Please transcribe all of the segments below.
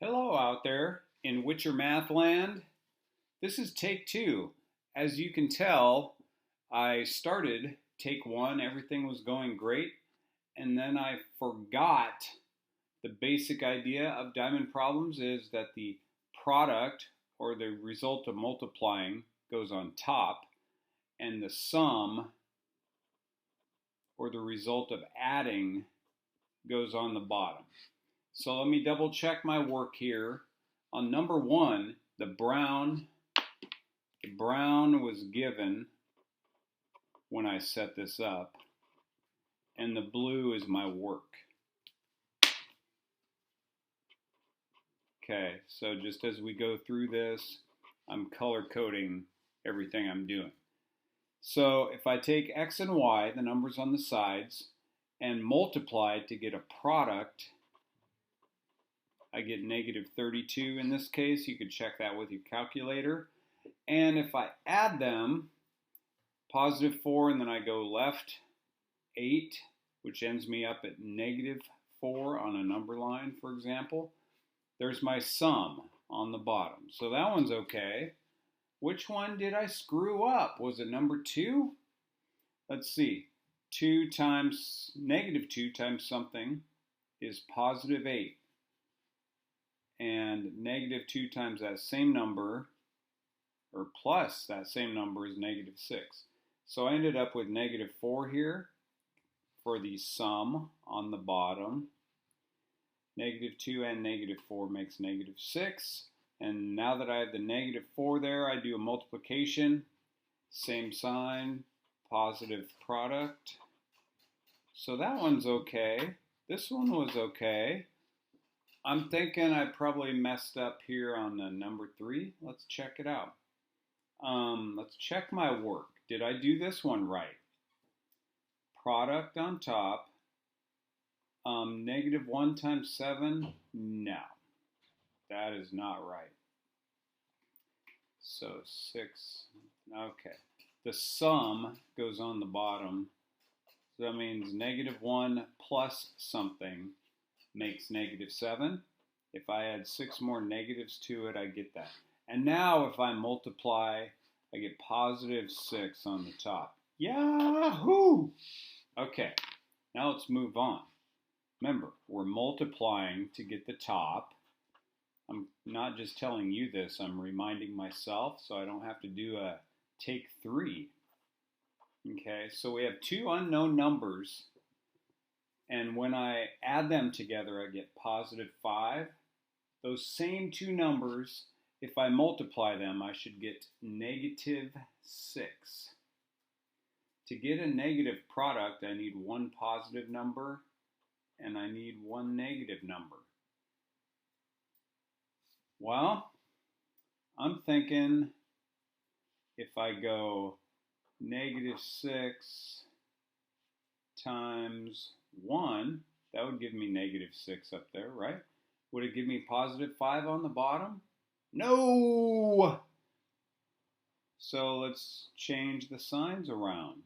Hello out there in whitchermath land. This is take two. As you can tell, I started take one, everything was going great, and then I forgot the basic idea of diamond problems is that the product or the result of multiplying goes on top, and the sum or the result of adding goes on the bottom. So let me double check my work here. On number one, the brown was given when I set this up, and the blue is my work. Okay, so just as we go through this, I'm color coding everything I'm doing. So if I take x and y, the numbers on the sides, and multiply to get a product, I get negative 32 in this case. You could check that with your calculator. And if I add them, positive 4, and then I go left 8, which ends me up at negative 4 on a number line, for example. There's my sum on the bottom. So that one's okay. Which one did I screw up? Was it number 2? Let's see. Negative 2 times something is positive 8. And negative 2 times that same number, or plus that same number, is negative 6. So I ended up with negative 4 here for the sum on the bottom. Negative 2 and negative 4 makes negative 6. And now that I have the negative 4 there, I do a multiplication. Same sign, positive product. So that one's okay. This one was okay. I'm thinking I probably messed up here on the number 3. Let's check it out. Let's check my work. Did I do this one right? Product on top. Negative 1 times 7? No. That is not right. So 6. Okay. The sum goes on the bottom. So that means negative 1 plus something makes negative 7. If I add 6 more negatives to it, I get that. And now if I multiply, I get positive 6 on the top. Yahoo! Okay, now let's move on. Remember, we're multiplying to get the top. I'm not just telling you this, I'm reminding myself so I don't have to do a take 3. Okay, so we have two unknown numbers, and when I add them together, I get positive 5. Those same two numbers, if I multiply them, I should get negative 6. To get a negative product, I need one positive number, and I need one negative number. Well, I'm thinking if I go negative 6 times 1, that would give me negative 6 up there, right? Would it give me positive 5 on the bottom? No! So let's change the signs around.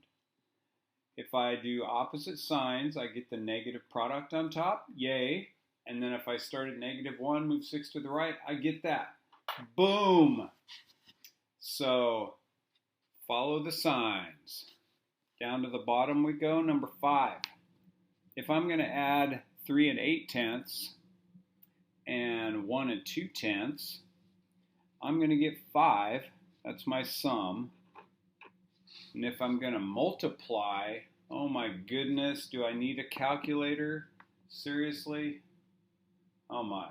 If I do opposite signs, I get the negative product on top, yay. And then if I start at negative 1, move 6 to the right, I get that. Boom! So follow the signs. Down to the bottom we go, number 5. If I'm going to add 3 and 8 tenths and 1 and 2 tenths, I'm going to get 5. That's my sum. And if I'm going to multiply, oh my goodness, do I need a calculator? Seriously? Oh my.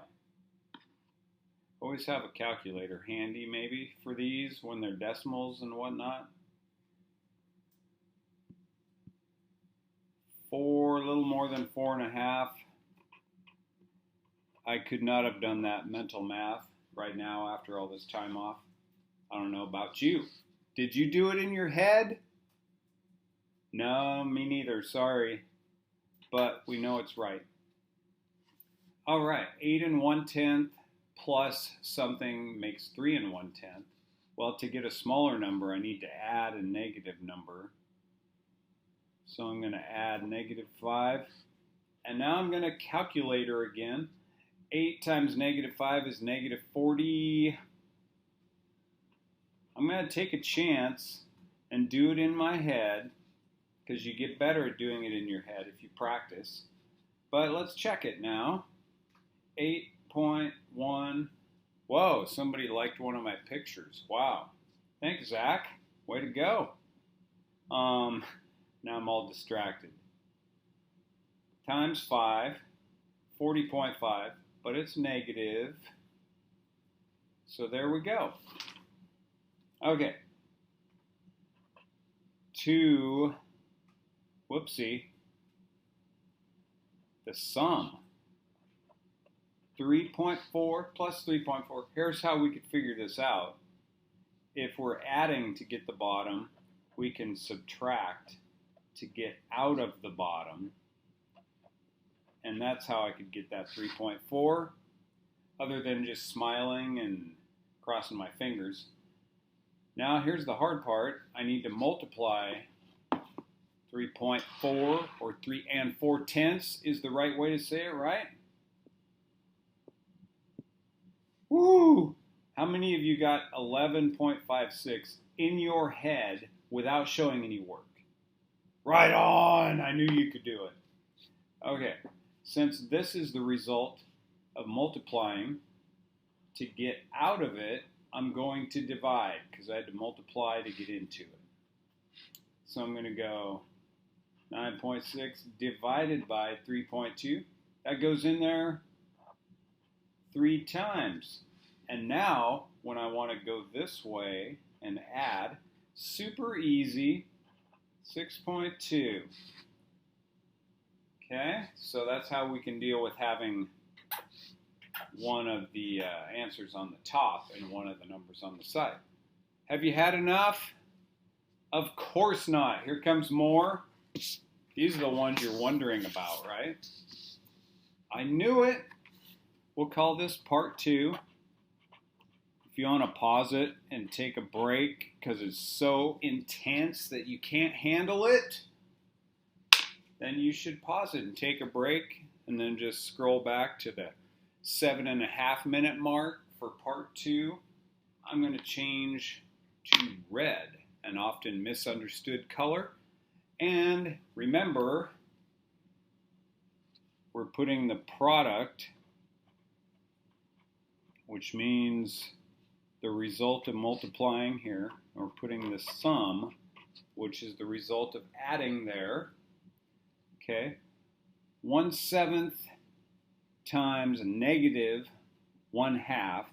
Always have a calculator handy maybe for these when they're decimals and whatnot. 4, a little more than 4.5. I could not have done that mental math right now after all this time off. I don't know about you. Did you do it in your head? No, me neither, sorry. But we know it's right. All right, 8 and 1/10 plus something makes 3 and 1/10. Well, to get a smaller number, I need to add a negative number. So I'm going to add negative 5. And now I'm going to calculator again. 8 times negative 5 is negative 40. I'm going to take a chance and do it in my head, because you get better at doing it in your head if you practice. But let's check it now. 8.1. Whoa, somebody liked one of my pictures. Wow. Thanks, Zach. Way to go. Now I'm all distracted. Times 5, 40.5, but it's negative. So there we go. Okay. Whoopsie, the sum. 3.4 plus 3.4. Here's how we could figure this out. If we're adding to get the bottom, we can subtract to get out of the bottom. And that's how I could get that 3.4, other than just smiling and crossing my fingers. Now here's the hard part. I need to multiply 3.4, or 3 4/10 is the right way to say it, right? Woo! How many of you got 11.56 in your head without showing any work? Right on! I knew you could do it. Okay, since this is the result of multiplying, to get out of it, I'm going to divide, because I had to multiply to get into it. So I'm going to go 9.6 divided by 3.2. That goes in there 3 times. And now, when I want to go this way and add, super easy, 6.2. Okay, so that's how we can deal with having one of the answers on the top and one of the numbers on the side. Have you had enough? Of course not. Here comes more. These are the ones you're wondering about, right? I knew it. We'll call this part 2. If you want to pause it and take a break because it's so intense that you can't handle it, then you should pause it and take a break and then just scroll back to the 7.5 minute mark for part 2. I'm going to change to red, an often misunderstood color. And remember, we're putting the product, which means the result of multiplying here. We're putting the sum, which is the result of adding there. Okay, 1/7 times negative 1/2.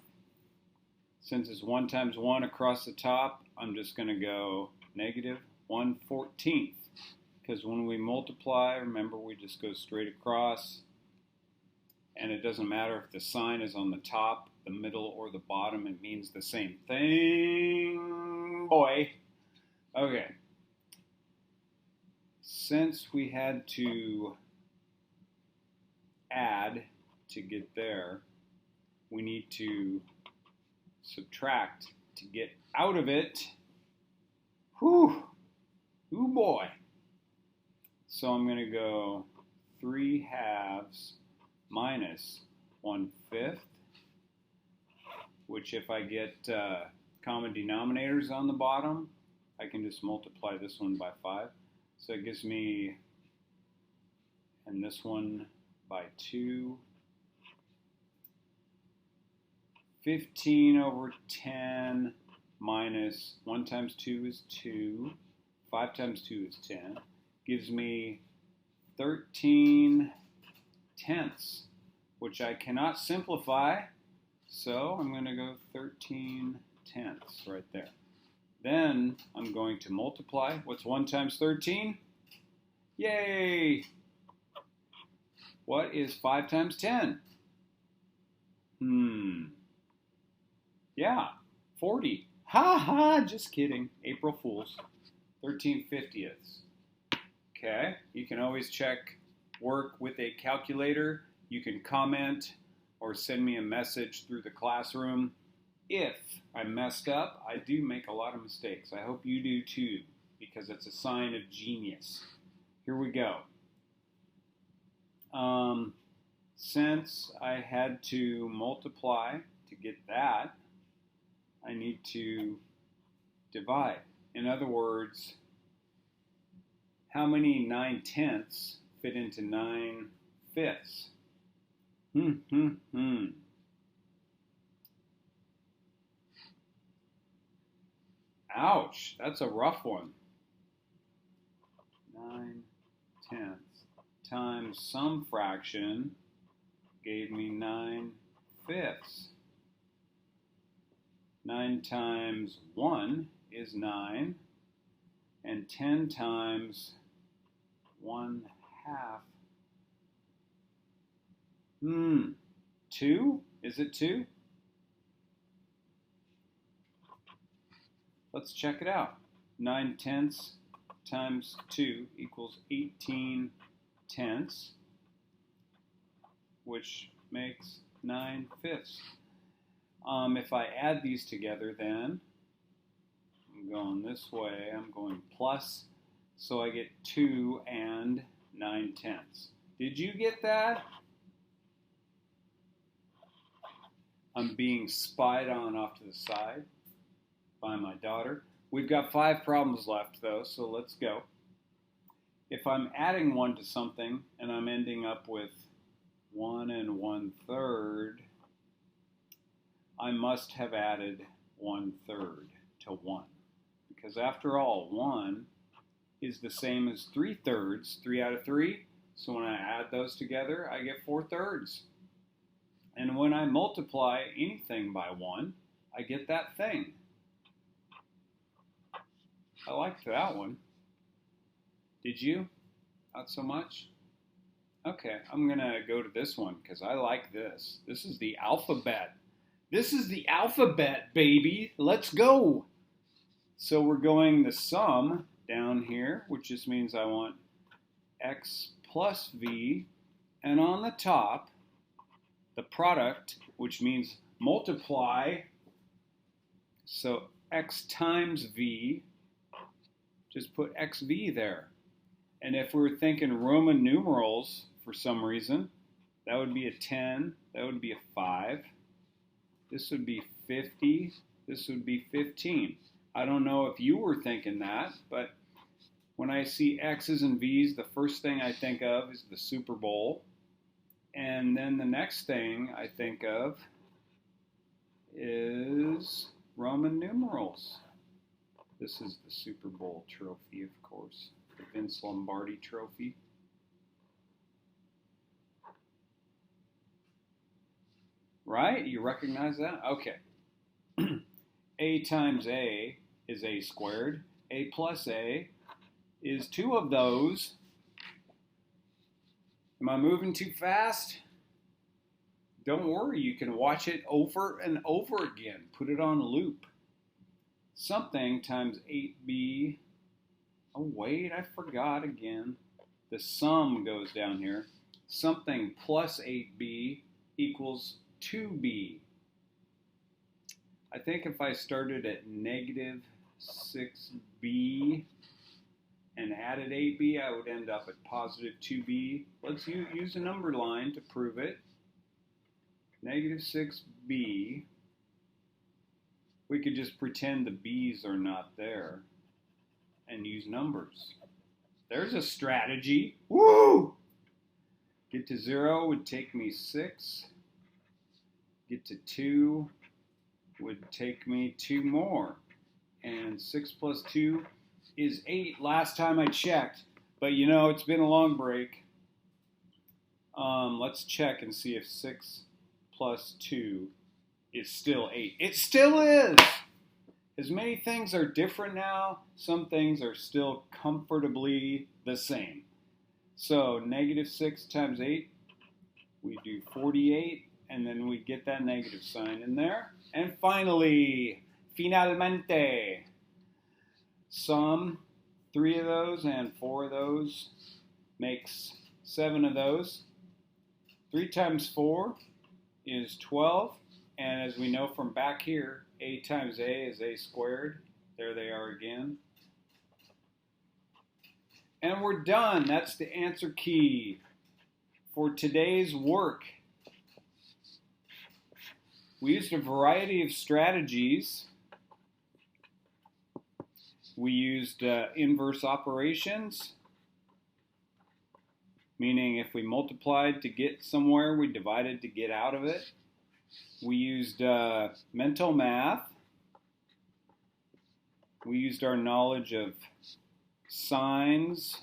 Since it's 1 times 1 across the top, I'm just going to go negative 1/14. Because when we multiply, remember, we just go straight across. And it doesn't matter if the sign is on the top, the middle, or the bottom. It means the same thing, boy. Okay. Since we had to add to get there, we need to subtract to get out of it. Whew! Ooh boy! So I'm going to go 3/2 minus 1/5, which if I get common denominators on the bottom, I can just multiply this one by 5. So it gives me, and this one by 2, 15/10 minus 1 times 2 is 2, 5 times 2 is 10, gives me 13/10, which I cannot simplify, so I'm going to go 13/10 right there. Then I'm going to multiply. What's 1 times 13? Yay! What is 5 times 10? Yeah, 40. Ha ha, just kidding. April Fools. 13/50. Okay, you can always check work with a calculator. You can comment or send me a message through the classroom. If I messed up, I do make a lot of mistakes. I hope you do too, because it's a sign of genius. Here we go. since I had to multiply to get that, I need to divide. In other words, how many 9/10ths fit into 9/5? Ouch, that's a rough one. 9/10 times some fraction gave me 9/5. 9 times 1 is 9, and 10 times 1/2. 2? Is it 2? Let's check it out. 9/10 times 2 equals 18/10, which makes 9/5. If I add these together, then I'm going this way, I'm going plus, so I get 2 and 9/10. Did you get that? I'm being spied on off to the side by my daughter. We've got 5 problems left though, so let's go. If I'm adding 1 to something and I'm ending up with 1 1/3, I must have added 1/3 to 1. Because after all, 1 is the same as 3/3, 3 out of 3. So when I add those together, I get 4/3. And when I multiply anything by 1, I get that thing. I liked that one. Did you? Not so much? Okay, I'm going to go to this one because I like this. This is the alphabet. This is the alphabet, baby. Let's go. So we're going the sum down here, which just means I want x plus v. And on the top, the product, which means multiply. So x times v, just put xv there. And if we're thinking Roman numerals for some reason, that would be a 10, that would be a 5. This would be 50, this would be 15. I don't know if you were thinking that, but when I see X's and V's, the first thing I think of is the Super Bowl. And then the next thing I think of is Roman numerals. This is the Super Bowl trophy, of course, the Vince Lombardi trophy. Right? You recognize that? Okay. A times A is A squared. A plus A is 2 of those. Am I moving too fast? Don't worry, you can watch it over and over again. Put it on loop. Something times 8b. Oh wait, I forgot again. The sum goes down here. Something plus 8b equals 2b. I think if I started at negative 6b and added 8b, I would end up at positive 2b. Let's use a number line to prove it. Negative 6b. We could just pretend the b's are not there and use numbers. There's a strategy. Woo! Get to 0 would take me 6. Get to 2 would take me 2 more. And 6 plus 2 is 8 last time I checked. But you know, it's been a long break. Let's check and see if 6 plus 2 is still 8. It still is! As many things are different now, some things are still comfortably the same. So negative 6 times 8, we do 48, and then we get that negative sign in there. And finally, finalmente, sum 3 of those and 4 of those makes 7 of those. 3 times 4 is 12, and as we know from back here, a times a is a squared. There they are again. And we're done. That's the answer key for today's work, we used a variety of strategies. We used inverse operations, meaning if we multiplied to get somewhere, we divided to get out of it. We used mental math. We used our knowledge of signs.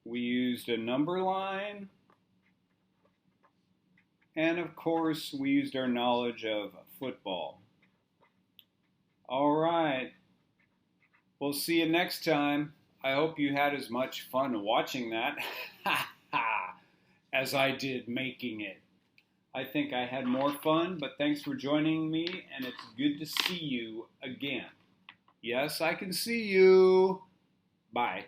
We used a number line. And of course, we used our knowledge of football. All right. We'll see you next time. I hope you had as much fun watching that as I did making it. I think I had more fun, but thanks for joining me, and it's good to see you again. Yes, I can see you. Bye.